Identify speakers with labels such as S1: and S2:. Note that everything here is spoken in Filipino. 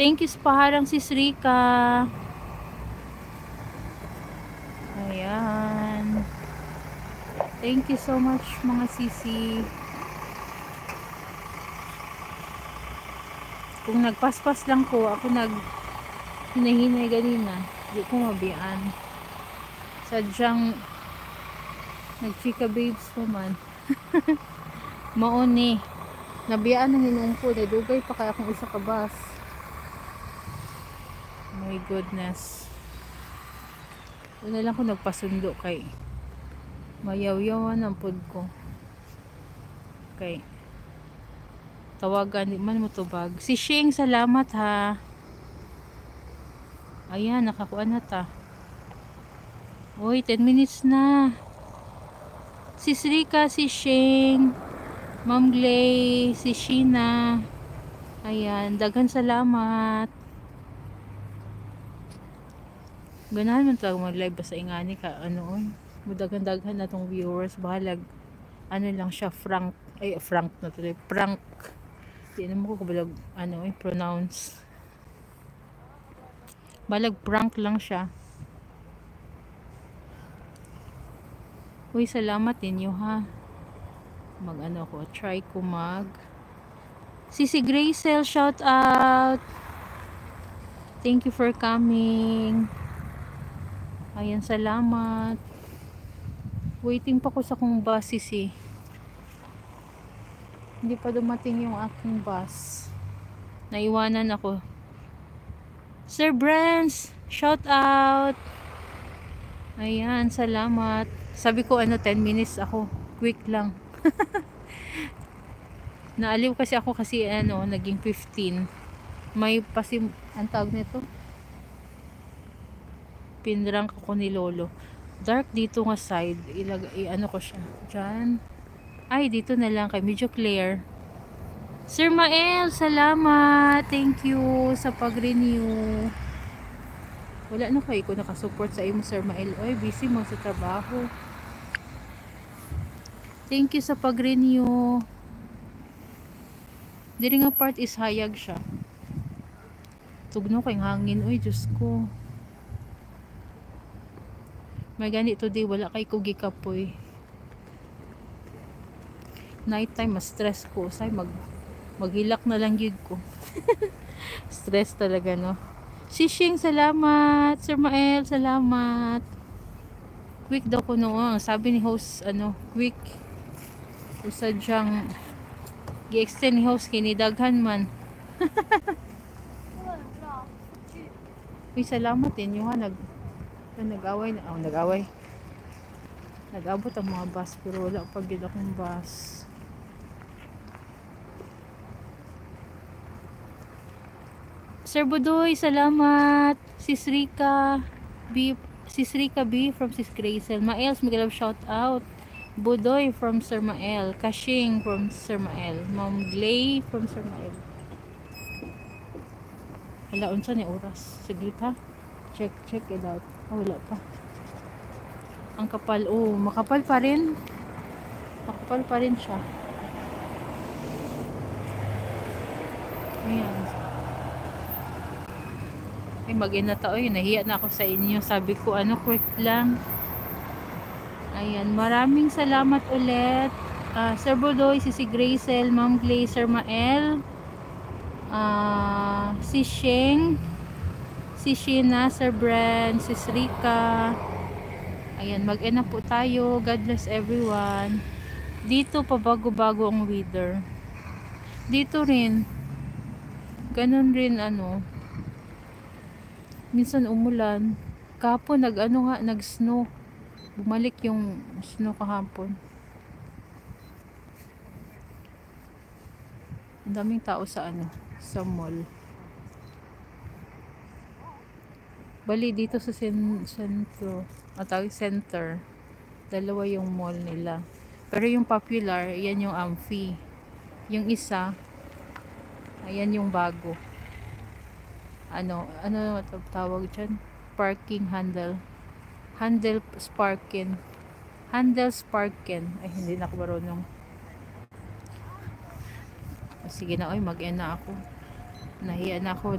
S1: Thank you sa paharang sis Rika. Ayan. Thank you so much mga sisi. Kung nagpaspas lang ko, ako hinahinay ganina. Hindi ko mabiyaan. Sadyang nagchika babes pa man. Mauni. Nabiyaan ng hinuong ko. Dugay pa kaya akong isa ka bus. My goodness. Doon na lang ko nagpasundo kay mayaw-yawan ang pod ko. Okay. Tawagan, di man mo tubag. Si Shing, salamat ha. Ayan, nakakuha na ta. Uy, 10 minutes na. Si Rika, si Shing, Ma'am Glay, si Sheena. Ayan, daghan salamat. Ganahan man talaga mag-live basta ingani ka. Ano, oy. Mudagan-daghan na tong viewers. Bahalag, ano lang siya, frank na tuloy. Prank. Di naman ko kabalag, ano, pronounce. Balag prank lang siya. Uy, salamat ninyo ha. Mag-ano ko, try ko Sisi Gracel, shout out. Thank you for coming. Ayan, salamat. Waiting pa ko sa kong bus, Sisi. Hindi pa dumating yung aking bus. Naiwanan ako. Sir Brans, shout out. Ayan, salamat. Sabi ko 10 minutes ako. Quick lang. Naaliw kasi ako kasi naging 15. May pasim, ang tawag nito. Pinrang ako ni Lolo. Dark dito nga side. Ano ko siya. Diyan. Ay, dito na lang kay medyo clear. Sir Mael, salamat. Thank you sa pag-renew. Wala na kayo ko nakasupport sa imo, Sir Mael. Oy, busy mo sa trabaho. Thank you sa pag-renew. Diri nga part is hayag siya. Tugno kay hangin. Oy, Diyos ko. May ganito today, wala kay kugi kapoy. Night time, mas stress ko. Say, maghilak na lang yun ko. Stress talaga, no? Sishing, salamat. Sir Mael, salamat. Quick daw ko noon. Sabi ni host, quick. Usadyang gi-extend ni host, kinidaghan man. Uy, salamat din yung nag-away na. Nag-away. Nag-abot ang mga bus pero wala pag yun akong bus. Sir Budoy, salamat. Sis Rika B from Sis Gracel. Maels, mag-love shout out. Budoy from Sir Mael. Kashing from Sir Mael. Ma'am Glay from Sir Mael. Hala, unsa ni oras? Saglit ha. Check it out. Wala pa. Ang kapal. Makapal pa rin. Makapal pa rin siya. Ayan. Ay, mag-ina ta. Nahiya na ako sa inyo. Sabi ko, quick lang. Ayan. Maraming salamat ulit. Sir Budoy, si Gracel, Ma'am Glay, Sir Mael, si Sheng, si Sheena, Sir Brand, si Rika. Ayan, mag-ina po tayo. God bless everyone. Dito pabago-bago ang weather. Dito rin. Ganun rin minsan umulan. Kahapon nag-snow. Bumalik yung snow kahapon. Ang daming tao sa mall. Bali dito sa center. Dalawa yung mall nila. Pero yung popular, yan yung Amphi. Yung isa, ayan yung bago. Ano tawag dyan? Parking handle. Handle sparking. Ay, hindi na ako marunong. Sige na, mag-end na ako. Nahiya na ako.